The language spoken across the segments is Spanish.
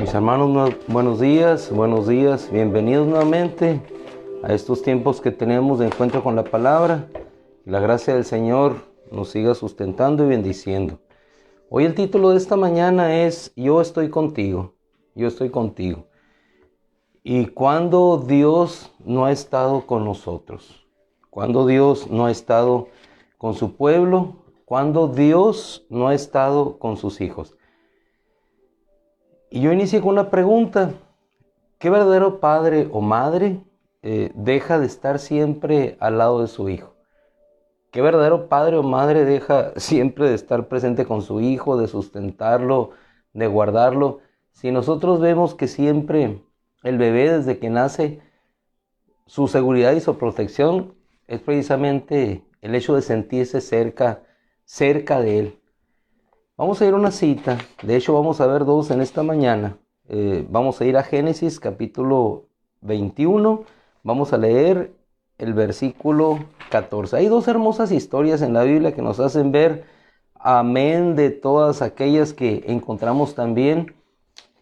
Mis hermanos, buenos días, bienvenidos nuevamente a estos tiempos que tenemos de encuentro con la palabra. La gracia del Señor nos siga sustentando y bendiciendo. Hoy el título de esta mañana es Yo estoy contigo, yo estoy contigo. ¿Y cuando Dios no ha estado con nosotros? ¿Cuando Dios no ha estado con su pueblo? ¿Cuando Dios no ha estado con sus hijos? Y yo inicié con una pregunta: ¿qué verdadero padre o madre deja de estar siempre al lado de su hijo? ¿Qué verdadero padre o madre deja siempre de estar presente con su hijo, de sustentarlo, de guardarlo? Si nosotros vemos que siempre el bebé, desde que nace, su seguridad y su protección es precisamente el hecho de sentirse cerca de él. Vamos a ir a una cita, de hecho vamos a ver dos en esta mañana. Vamos a ir a Génesis capítulo 21, vamos a leer el versículo 14. Hay dos hermosas historias en la Biblia que nos hacen ver, amén de todas aquellas que encontramos también,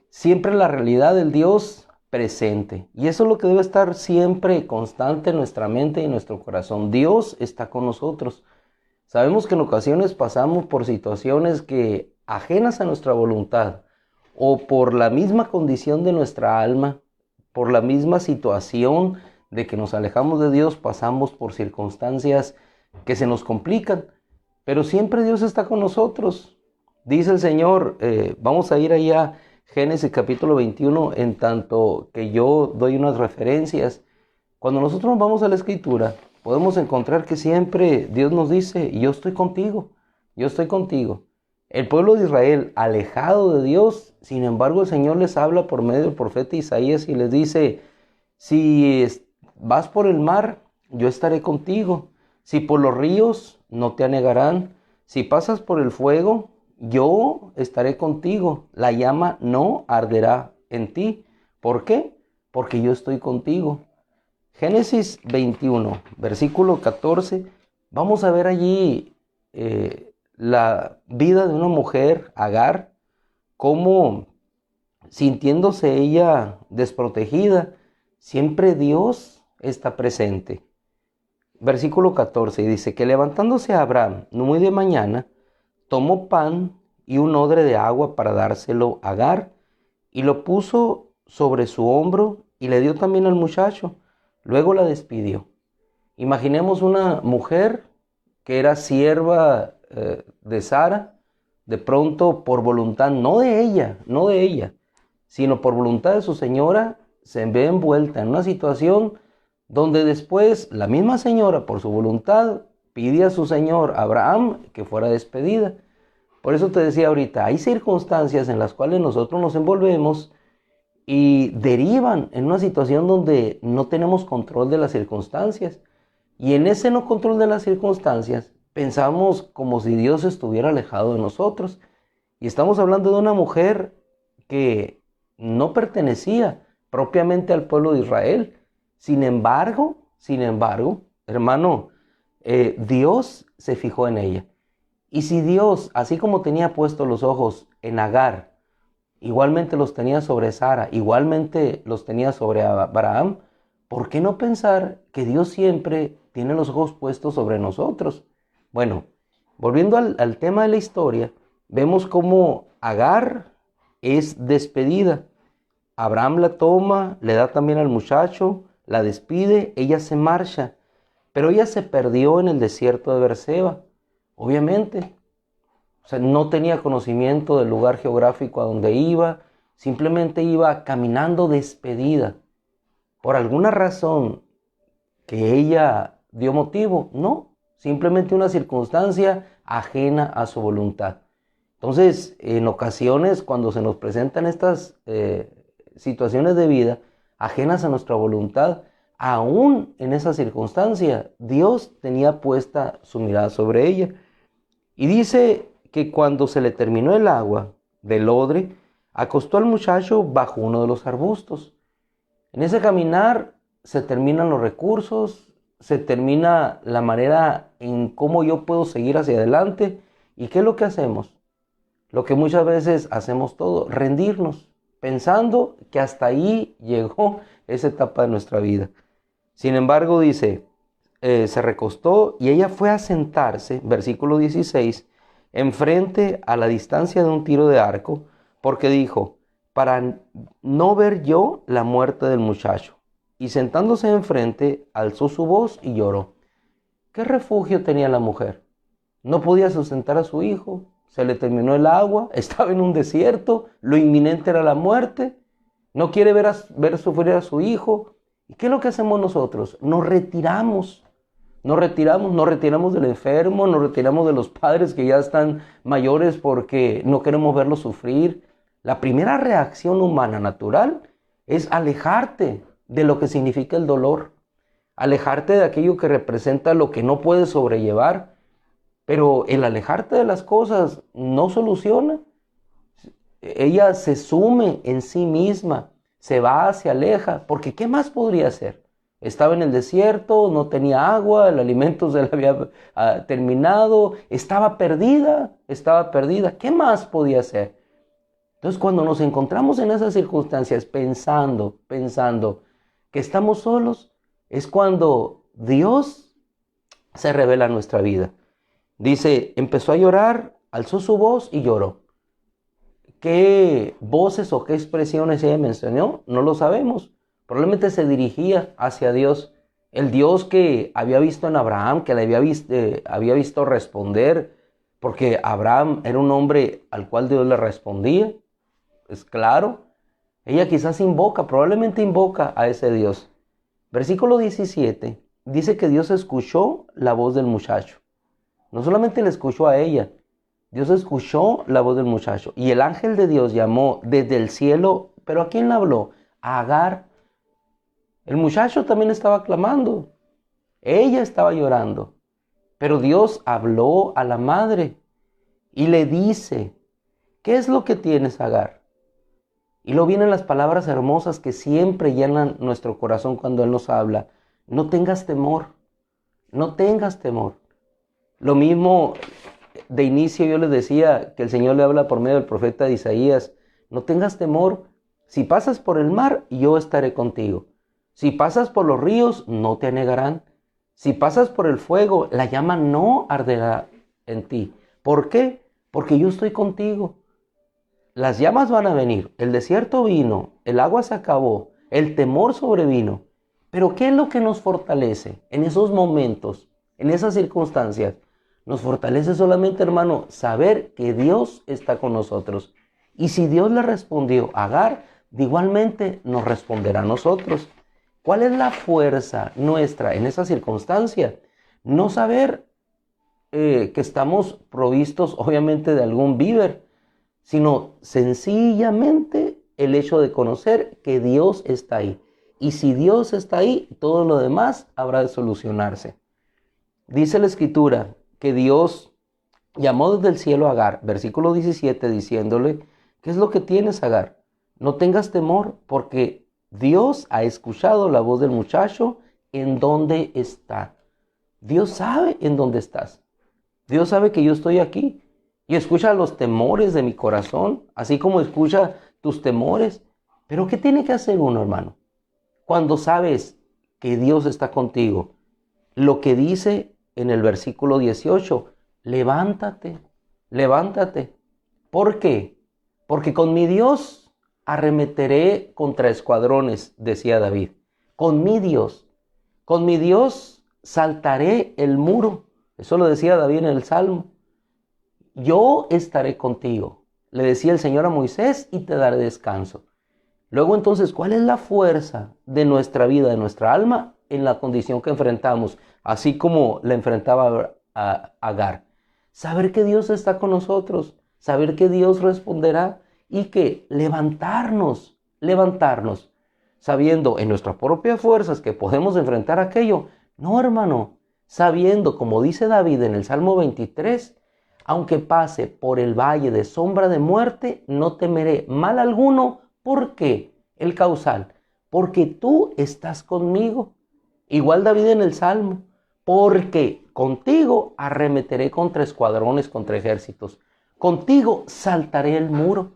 siempre la realidad del Dios presente. Y eso es lo que debe estar siempre constante en nuestra mente y en nuestro corazón. Dios está con nosotros. Sabemos que en ocasiones pasamos por situaciones que ajenas a nuestra voluntad, o por la misma condición de nuestra alma, por la misma situación de que nos alejamos de Dios, pasamos por circunstancias que se nos complican, pero siempre Dios está con nosotros. Dice el Señor, vamos a ir allá, Génesis capítulo 21, en tanto que yo doy unas referencias. Cuando nosotros vamos a la Escritura, podemos encontrar que siempre Dios nos dice, yo estoy contigo, yo estoy contigo. El pueblo de Israel, alejado de Dios, sin embargo el Señor les habla por medio del profeta Isaías y les dice, si vas por el mar, yo estaré contigo. Si por los ríos, no te anegarán. Si pasas por el fuego, yo estaré contigo. La llama no arderá en ti. ¿Por qué? Porque yo estoy contigo. Génesis 21, versículo 14, vamos a ver allí la vida de una mujer, Agar, cómo sintiéndose ella desprotegida, siempre Dios está presente. Versículo 14 dice que levantándose Abraham muy de mañana, tomó pan y un odre de agua para dárselo a Agar y lo puso sobre su hombro y le dio también al muchacho. Luego la despidió. Imaginemos una mujer que era sierva de Sara, de pronto por voluntad, no de ella, sino por voluntad de su señora, se ve envuelta en una situación donde después la misma señora, por su voluntad, pide a su señor Abraham que fuera despedida. Por eso te decía ahorita, hay circunstancias en las cuales nosotros nos envolvemos y derivan en una situación donde no tenemos control de las circunstancias. Y en ese no control de las circunstancias, pensamos como si Dios estuviera alejado de nosotros. Y estamos hablando de una mujer que no pertenecía propiamente al pueblo de Israel. Sin embargo, hermano, Dios se fijó en ella. Y si Dios, así como tenía puestos los ojos en Agar, igualmente los tenía sobre Sara, igualmente los tenía sobre Abraham, ¿por qué no pensar que Dios siempre tiene los ojos puestos sobre nosotros? Bueno, volviendo al tema de la historia, vemos cómo Agar es despedida. Abraham la toma, le da también al muchacho, la despide, ella se marcha, pero ella se perdió en el desierto de Berseba, obviamente. O sea, no tenía conocimiento del lugar geográfico a donde iba, simplemente iba caminando despedida. ¿Por alguna razón que ella dio motivo? No, simplemente una circunstancia ajena a su voluntad. Entonces, en ocasiones, cuando se nos presentan estas situaciones de vida ajenas a nuestra voluntad, aún en esa circunstancia, Dios tenía puesta su mirada sobre ella. Y dice que cuando se le terminó el agua del odre, acostó al muchacho bajo uno de los arbustos. En ese caminar se terminan los recursos, se termina la manera en cómo yo puedo seguir hacia adelante. ¿Y qué es lo que hacemos? Lo que muchas veces hacemos todo, rendirnos. pensando que hasta ahí llegó esa etapa de nuestra vida. Sin embargo, dice, se recostó y ella fue a sentarse, versículo 16, enfrente a la distancia de un tiro de arco, porque dijo, para no ver yo la muerte del muchacho. Y sentándose enfrente, alzó su voz y lloró. ¿Qué refugio tenía la mujer? No podía sustentar a su hijo, se le terminó el agua, estaba en un desierto, lo inminente era la muerte, no quiere ver sufrir a su hijo. ¿Y qué es lo que hacemos nosotros? Nos retiramos del enfermo, nos retiramos de los padres que ya están mayores porque no queremos verlos sufrir. La primera reacción humana natural es alejarte de lo que significa el dolor, alejarte de aquello que representa lo que no puedes sobrellevar, pero el alejarte de las cosas no soluciona. Ella se sume en sí misma, se va, se aleja, porque ¿qué más podría hacer? Estaba en el desierto, no tenía agua, el alimento se le había terminado, estaba perdida. ¿Qué más podía hacer? Entonces, cuando nos encontramos en esas circunstancias pensando que estamos solos, es cuando Dios se revela en nuestra vida. Dice, empezó a llorar, alzó su voz y lloró. ¿Qué voces o qué expresiones ella mencionó? No lo sabemos. Probablemente se dirigía hacia Dios, el Dios que había visto en Abraham, que le había visto responder, porque Abraham era un hombre al cual Dios le respondía. Es claro. Ella quizás probablemente invoca a ese Dios. Versículo 17 dice que Dios escuchó la voz del muchacho. No solamente le escuchó a ella, Dios escuchó la voz del muchacho. Y el ángel de Dios llamó desde el cielo, ¿pero a quién le habló? A Agar. El muchacho también estaba clamando. Ella estaba llorando. Pero Dios habló a la madre y le dice, ¿qué es lo que tienes, Agar? Y luego vienen las palabras hermosas que siempre llenan nuestro corazón cuando Él nos habla. No tengas temor, no tengas temor. Lo mismo de inicio yo les decía que el Señor le habla por medio del profeta Isaías. No tengas temor, si pasas por el mar, yo estaré contigo. Si pasas por los ríos, no te anegarán. Si pasas por el fuego, la llama no arderá en ti. ¿Por qué? Porque yo estoy contigo. Las llamas van a venir, el desierto vino, el agua se acabó, el temor sobrevino. Pero ¿qué es lo que nos fortalece en esos momentos, en esas circunstancias? Nos fortalece solamente, hermano, saber que Dios está con nosotros. Y si Dios le respondió a Agar, igualmente nos responderá a nosotros. ¿Cuál es la fuerza nuestra en esa circunstancia? No saber que estamos provistos, obviamente, de algún víver, sino sencillamente el hecho de conocer que Dios está ahí. Y si Dios está ahí, todo lo demás habrá de solucionarse. Dice la Escritura que Dios llamó desde el cielo a Agar, versículo 17, diciéndole, ¿qué es lo que tienes, Agar? No tengas temor, porque Dios ha escuchado la voz del muchacho en dónde está. Dios sabe en dónde estás. Dios sabe que yo estoy aquí y escucha los temores de mi corazón, así como escucha tus temores. Pero ¿qué tiene que hacer uno, hermano? Cuando sabes que Dios está contigo, lo que dice en el versículo 18, levántate, levántate. ¿Por qué? Porque con mi Dios arremeteré contra escuadrones, decía David. Con mi Dios saltaré el muro. Eso lo decía David en el Salmo. Yo estaré contigo, le decía el Señor a Moisés, y te daré descanso. Luego entonces, ¿cuál es la fuerza de nuestra vida, de nuestra alma, en la condición que enfrentamos? Así como la enfrentaba a Agar. Saber que Dios está con nosotros, saber que Dios responderá y que levantarnos, sabiendo en nuestras propias fuerzas que podemos enfrentar aquello. No, hermano, sabiendo, como dice David en el Salmo 23, aunque pase por el valle de sombra de muerte, no temeré mal alguno. ¿Por qué? El causal. Porque tú estás conmigo. Igual David en el Salmo. Porque contigo arremeteré contra escuadrones, contra ejércitos. Contigo saltaré el muro.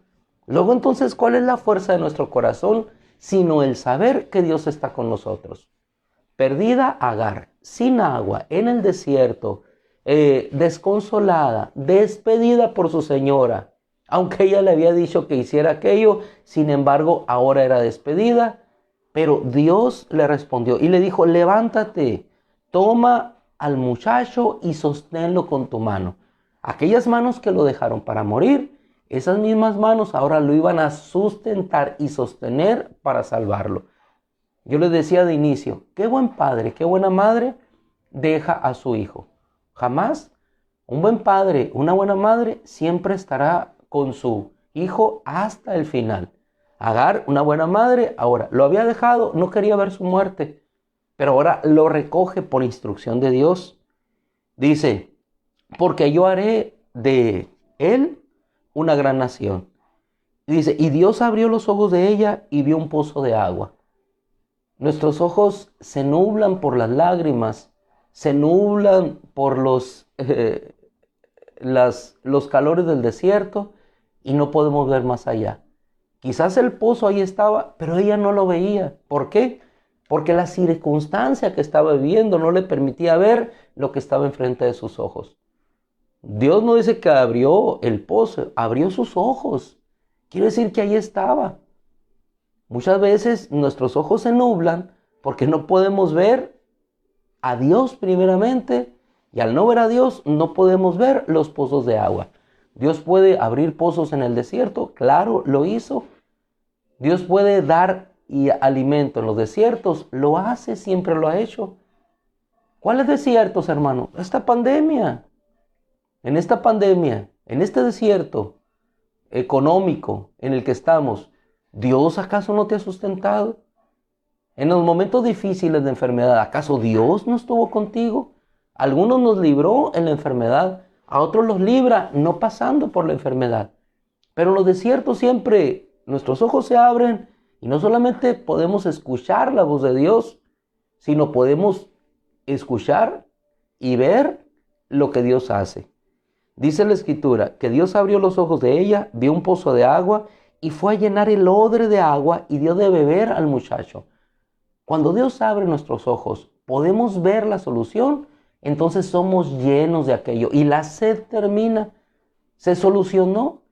Luego entonces, ¿cuál es la fuerza de nuestro corazón? Sino el saber que Dios está con nosotros. Perdida Agar, sin agua, en el desierto, desconsolada, despedida por su señora. Aunque ella le había dicho que hiciera aquello, sin embargo, ahora era despedida. Pero Dios le respondió y le dijo, levántate, toma al muchacho y sosténlo con tu mano. Aquellas manos que lo dejaron para morir, esas mismas manos ahora lo iban a sustentar y sostener para salvarlo. Yo les decía de inicio, qué buen padre, qué buena madre deja a su hijo. Jamás un buen padre, una buena madre siempre estará con su hijo hasta el final. Agar, una buena madre, ahora lo había dejado, no quería ver su muerte, pero ahora lo recoge por instrucción de Dios. Dice, porque yo haré de él una gran nación. Dice, y Dios abrió los ojos de ella y vio un pozo de agua. Nuestros ojos se nublan por las lágrimas, se nublan por los calores del desierto y no podemos ver más allá. Quizás el pozo ahí estaba, pero ella no lo veía. ¿Por qué? Porque la circunstancia que estaba viviendo no le permitía ver lo que estaba enfrente de sus ojos. Dios no dice que abrió el pozo, abrió sus ojos. Quiere decir que ahí estaba. Muchas veces nuestros ojos se nublan porque no podemos ver a Dios primeramente, y al no ver a Dios no podemos ver los pozos de agua. Dios puede abrir pozos en el desierto, claro, lo hizo. Dios puede dar alimento en los desiertos, lo hace, siempre lo ha hecho. ¿Cuáles desiertos, hermano? Esta pandemia. En esta pandemia, en este desierto económico en el que estamos, ¿Dios acaso no te ha sustentado? En los momentos difíciles de enfermedad, ¿acaso Dios no estuvo contigo? Algunos nos libró en la enfermedad, a otros los libra no pasando por la enfermedad. Pero en los desiertos siempre nuestros ojos se abren y no solamente podemos escuchar la voz de Dios, sino podemos escuchar y ver lo que Dios hace. Dice la Escritura que Dios abrió los ojos de ella, vio un pozo de agua y fue a llenar el odre de agua y dio de beber al muchacho. Cuando Dios abre nuestros ojos, podemos ver la solución, entonces somos llenos de aquello y la sed termina, se solucionó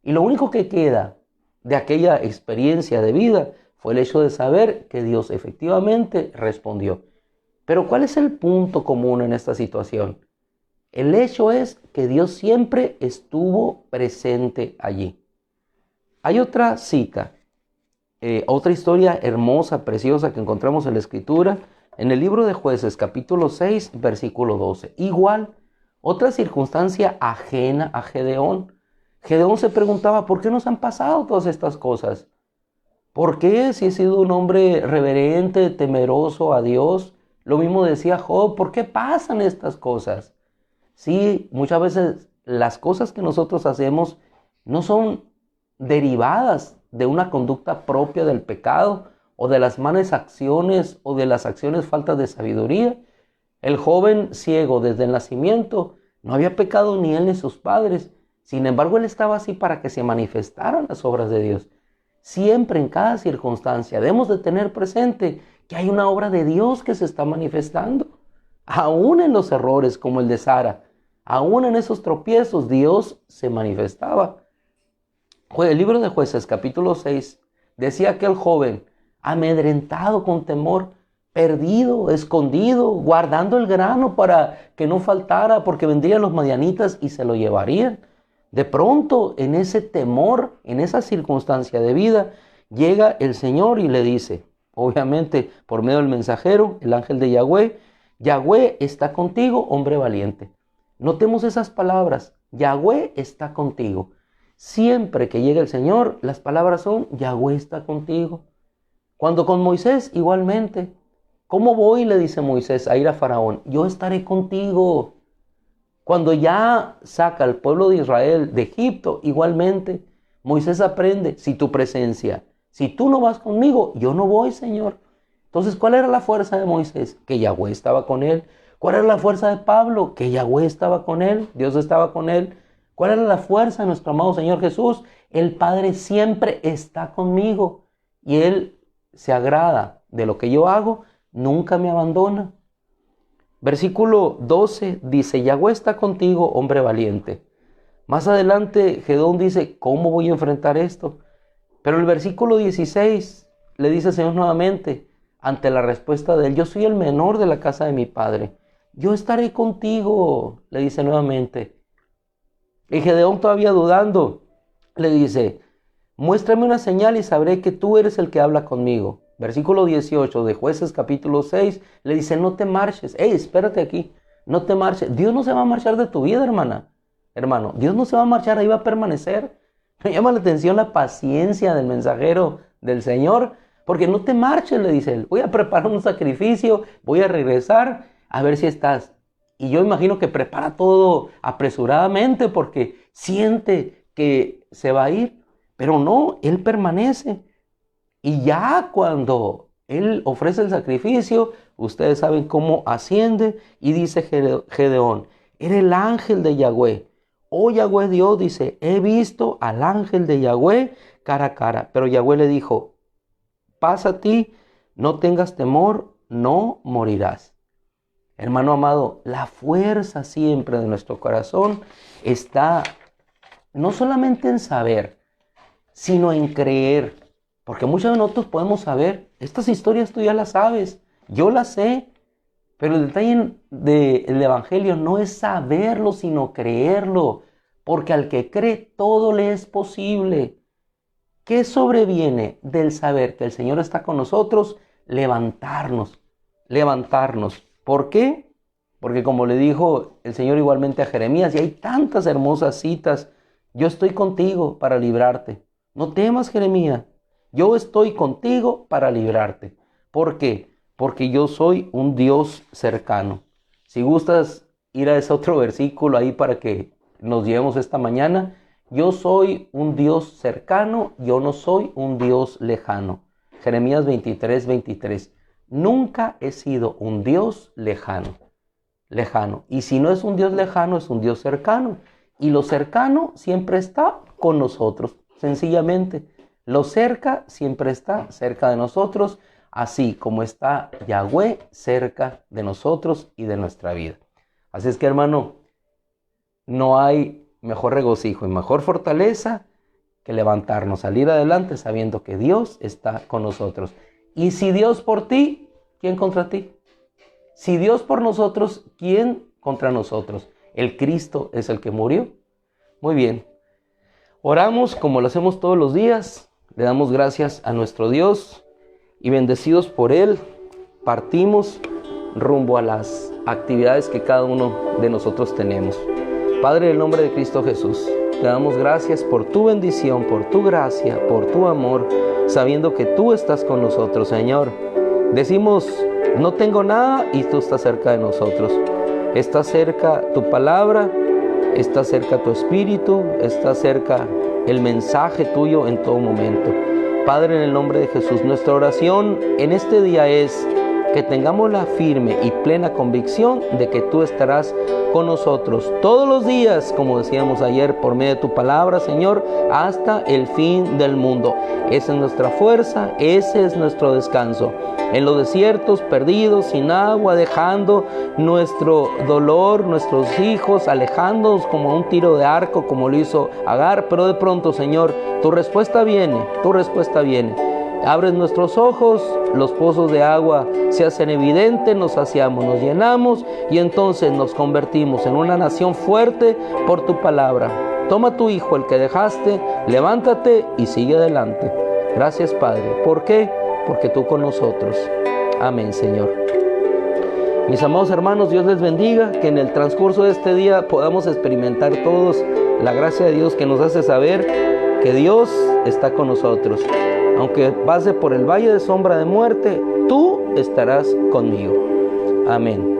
y lo único que queda de aquella experiencia de vida fue el hecho de saber que Dios efectivamente respondió. Pero ¿cuál es el punto común en esta situación? El hecho es que Dios siempre estuvo presente allí. Hay otra cita, otra historia hermosa, preciosa que encontramos en la Escritura, en el libro de Jueces, capítulo 6, versículo 12. Igual, otra circunstancia ajena a Gedeón. Gedeón se preguntaba, ¿por qué nos han pasado todas estas cosas? ¿Por qué si he sido un hombre reverente, temeroso a Dios? Lo mismo decía Job, ¿por qué pasan estas cosas? Sí, muchas veces las cosas que nosotros hacemos no son derivadas de una conducta propia del pecado o de las malas acciones o de las acciones faltas de sabiduría. El joven ciego desde el nacimiento no había pecado ni él ni sus padres. Sin embargo, él estaba así para que se manifestaran las obras de Dios. Siempre, en cada circunstancia, debemos de tener presente que hay una obra de Dios que se está manifestando. Aún en los errores como el de Sara, aún en esos tropiezos, Dios se manifestaba. El libro de Jueces, capítulo 6, decía aquel joven, amedrentado con temor, perdido, escondido, guardando el grano para que no faltara, porque vendrían los madianitas y se lo llevarían. De pronto, en ese temor, en esa circunstancia de vida, llega el Señor y le dice, obviamente por medio del mensajero, el ángel de Yahweh, Yahweh está contigo, hombre valiente. Notemos esas palabras, Yahweh está contigo. Siempre que llega el Señor, las palabras son, Yahweh está contigo. Cuando con Moisés, igualmente. ¿Cómo voy? Le dice Moisés a ir a Faraón. Yo estaré contigo. Cuando ya saca al pueblo de Israel de Egipto, igualmente, Moisés aprende, si tu presencia, si tú no vas conmigo, yo no voy, Señor. Entonces, ¿cuál era la fuerza de Moisés? Que Yahweh estaba con él. ¿Cuál era la fuerza de Pablo? Que Yahweh estaba con él, Dios estaba con él. ¿Cuál era la fuerza de nuestro amado Señor Jesús? El Padre siempre está conmigo y Él se agrada de lo que yo hago, nunca me abandona. Versículo 12 dice, Yahweh está contigo, hombre valiente. Más adelante Gedeón dice, ¿cómo voy a enfrentar esto? Pero el versículo 16 le dice el Señor nuevamente, ante la respuesta de él, yo soy el menor de la casa de mi padre. Yo estaré contigo, le dice nuevamente. Y Gedeón, todavía dudando, le dice, muéstrame una señal y sabré que tú eres el que habla conmigo. Versículo 18 de Jueces capítulo 6, le dice, no te marches. Espérate aquí, no te marches. Dios no se va a marchar de tu vida, hermano. Dios no se va a marchar, ahí va a permanecer. Me llama la atención la paciencia del mensajero del Señor, porque no te marches, le dice él. Voy a preparar un sacrificio, voy a regresar a ver si estás. Y yo imagino que prepara todo apresuradamente porque siente que se va a ir. Pero no, él permanece. Y ya cuando él ofrece el sacrificio, ustedes saben cómo asciende. Y dice Gedeón, era el ángel de Yahweh. Oh Yahweh Dios, dice, he visto al ángel de Yahweh cara a cara. Pero Yahweh le dijo, pasa a ti, no tengas temor, no morirás. Hermano amado, la fuerza siempre de nuestro corazón está no solamente en saber, sino en creer. Porque muchos de nosotros podemos saber, estas historias tú ya las sabes, yo las sé, pero el detalle del Evangelio no es saberlo, sino creerlo. Porque al que cree todo le es posible. ¿Qué sobreviene del saber que el Señor está con nosotros? Levantarnos. ¿Por qué? Porque como le dijo el Señor igualmente a Jeremías, y hay tantas hermosas citas, yo estoy contigo para librarte. No temas, Jeremías, yo estoy contigo para librarte. ¿Por qué? Porque yo soy un Dios cercano. Si gustas ir a ese otro versículo ahí para que nos llevemos esta mañana, yo soy un Dios cercano, yo no soy un Dios lejano. Jeremías 23:23. Nunca he sido un Dios lejano. Y si no es un Dios lejano, es un Dios cercano. Y lo cercano siempre está con nosotros, sencillamente. Lo cerca siempre está cerca de nosotros, así como está Yahweh cerca de nosotros y de nuestra vida. Así es que, hermano, no hay mejor regocijo y mejor fortaleza que levantarnos, salir adelante sabiendo que Dios está con nosotros. Y si Dios por ti, ¿quién contra ti? Si Dios por nosotros, ¿quién contra nosotros? El Cristo es el que murió. Muy bien. Oramos como lo hacemos todos los días. Le damos gracias a nuestro Dios y bendecidos por Él, partimos rumbo a las actividades que cada uno de nosotros tenemos. Padre, en el nombre de Cristo Jesús, te damos gracias por tu bendición, por tu gracia, por tu amor, sabiendo que tú estás con nosotros, Señor. Decimos, no tengo nada y tú estás cerca de nosotros. Está cerca tu palabra, está cerca tu espíritu, está cerca el mensaje tuyo en todo momento. Padre, en el nombre de Jesús, nuestra oración en este día es que tengamos la firme y plena convicción de que tú estarás con nosotros todos los días, como decíamos ayer, por medio de tu palabra, Señor, hasta el fin del mundo. Esa es nuestra fuerza, ese es nuestro descanso. En los desiertos, perdidos, sin agua, dejando nuestro dolor, nuestros hijos, alejándonos como a un tiro de arco, como lo hizo Agar, pero de pronto, Señor, tu respuesta viene. Abres nuestros ojos, los pozos de agua se hacen evidentes, nos saciamos, nos llenamos y entonces nos convertimos en una nación fuerte por tu palabra. Toma tu hijo, el que dejaste, levántate y sigue adelante. Gracias, Padre. ¿Por qué? Porque tú con nosotros. Amén, Señor. Mis amados hermanos, Dios les bendiga, que en el transcurso de este día podamos experimentar todos la gracia de Dios que nos hace saber que Dios está con nosotros. Aunque pase por el valle de sombra de muerte, tú estarás conmigo. Amén.